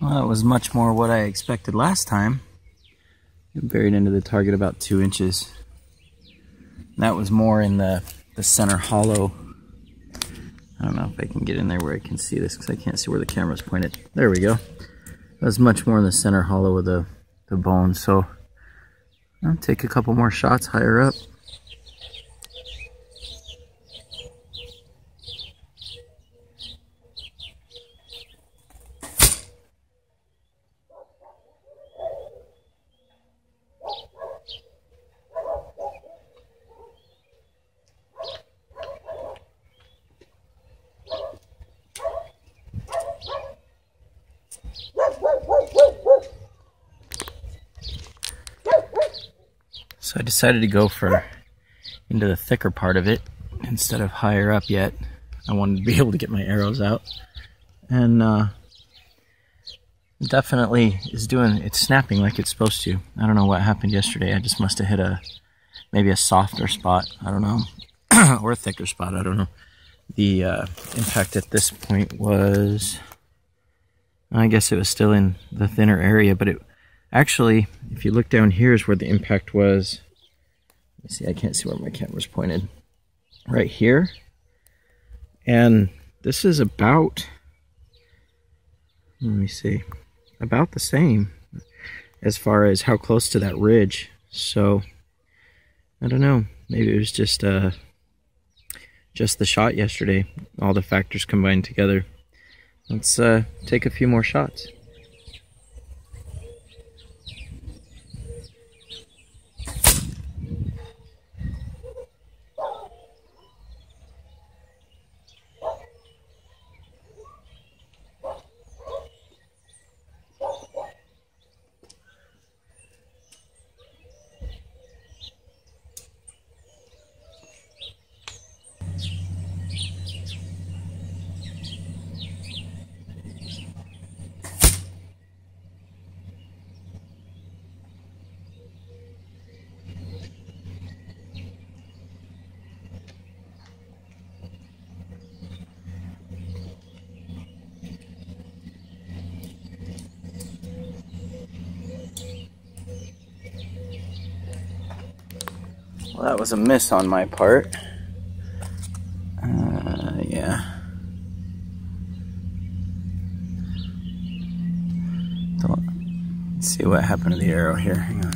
Well, that was much more what I expected last time. It buried into the target about 2 inches. That was more in the center hollow. I don't know if I can get in there where I can see this because I can't see where the camera's pointed. There we go. That was much more in the center hollow of the bone. So I'll take a couple more shots higher up. So I decided to go into the thicker part of it instead of higher up yet. I wanted to be able to get my arrows out. And definitely it's snapping like it's supposed to. I don't know what happened yesterday. I just must have hit maybe a softer spot. I don't know. Or a thicker spot. I don't know. The impact at this point was, I guess it was still in the thinner area, but it actually, if you look down here is where the impact was. Let me see, I can't see where my camera's pointed. Right here. And this is about, let me see, about the same as far as how close to that ridge. So, I don't know, maybe it was just the shot yesterday. All the factors combined together. Let's take a few more shots. Well, that was a miss on my part. Yeah. Let's see what happened to the arrow here. Hang on.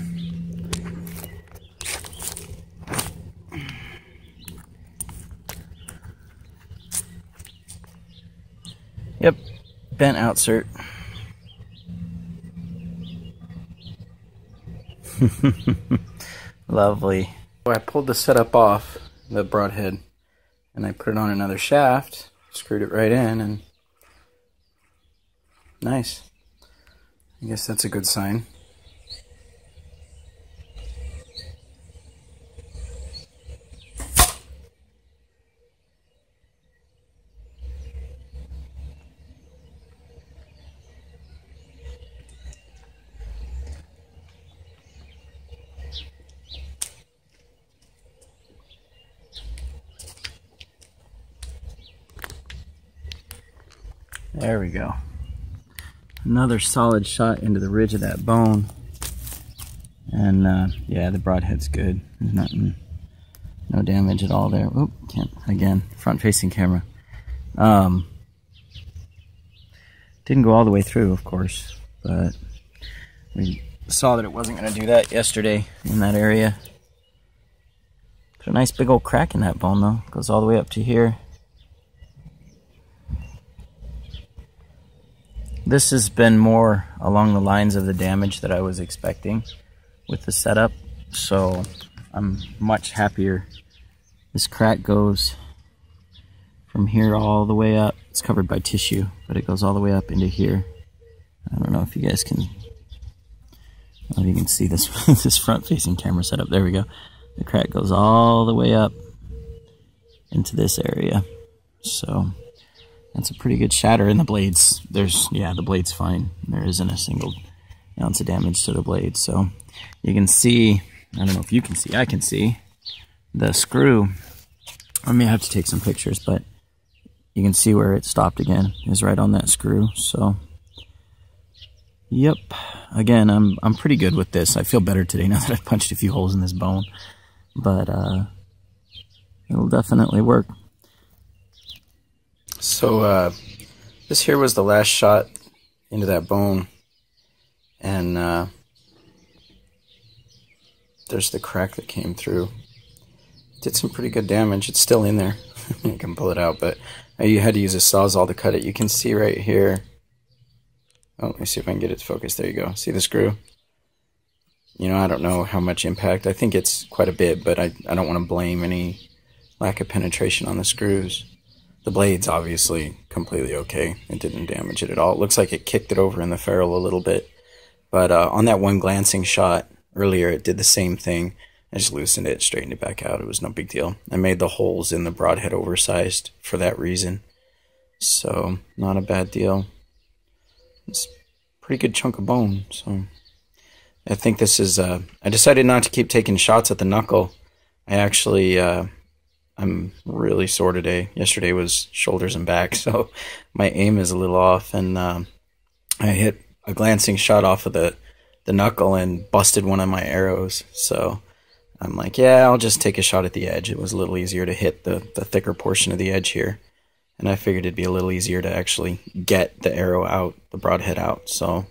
Yep, bent outsert. Lovely. I pulled the setup off, the broadhead, and I put it on another shaft, screwed it right in, and nice. I guess that's a good sign. There we go. Another solid shot into the ridge of that bone. And yeah, the broadhead's good. There's nothing, no damage at all there. Oop, can't, again, front facing camera. Didn't go all the way through, of course, but we saw that it wasn't going to do that yesterday in that area. Put a nice big old crack in that bone though. Goes all the way up to here. This has been more along the lines of the damage that I was expecting with the setup, so I'm much happier. This crack goes from here all the way up. It's covered by tissue, but it goes all the way up into here. I don't know if you guys can, I don't know if you can see this, this front-facing camera setup. There we go. The crack goes all the way up into this area, so that's a pretty good shatter in the blades. Yeah, the blade's fine. There isn't a single ounce of damage to the blade. So you can see, I don't know if you can see, I can see the screw. I may have to take some pictures, but you can see where it stopped again. Is right on that screw. So Yep. Again, I'm pretty good with this. I feel better today now that I've punched a few holes in this bone. But it'll definitely work. So this here was the last shot into that bone. And there's the crack that came through. Did some pretty good damage. It's still in there. You can pull it out, but you had to use a sawzall to cut it. You can see right here. Oh, let me see if I can get it to focus. There you go. See the screw? You know, I don't know how much impact. I think it's quite a bit, but I don't want to blame any lack of penetration on the screws. The blade's obviously completely okay. It didn't damage it at all. It looks like it kicked it over in the ferrule a little bit. But on that one glancing shot earlier, it did the same thing. I just loosened it, straightened it back out. It was no big deal. I made the holes in the broadhead oversized for that reason. So, not a bad deal. It's a pretty good chunk of bone. So, I think this is... I decided not to keep taking shots at the knuckle. I actually... I'm really sore today. Yesterday was shoulders and back, so my aim is a little off. And I hit a glancing shot off of the knuckle and busted one of my arrows. So... I'm like, yeah, I'll just take a shot at the edge. It was a little easier to hit the thicker portion of the edge here. And I figured it'd be a little easier to actually get the arrow out, the broadhead out. So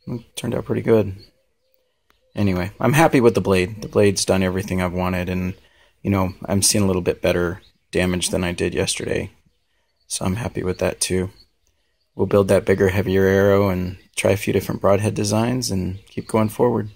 it turned out pretty good. Anyway, I'm happy with the blade. The blade's done everything I've wanted. And, you know, I'm seeing a little bit better damage than I did yesterday. So I'm happy with that too. We'll build that bigger, heavier arrow and try a few different broadhead designs and keep going forward.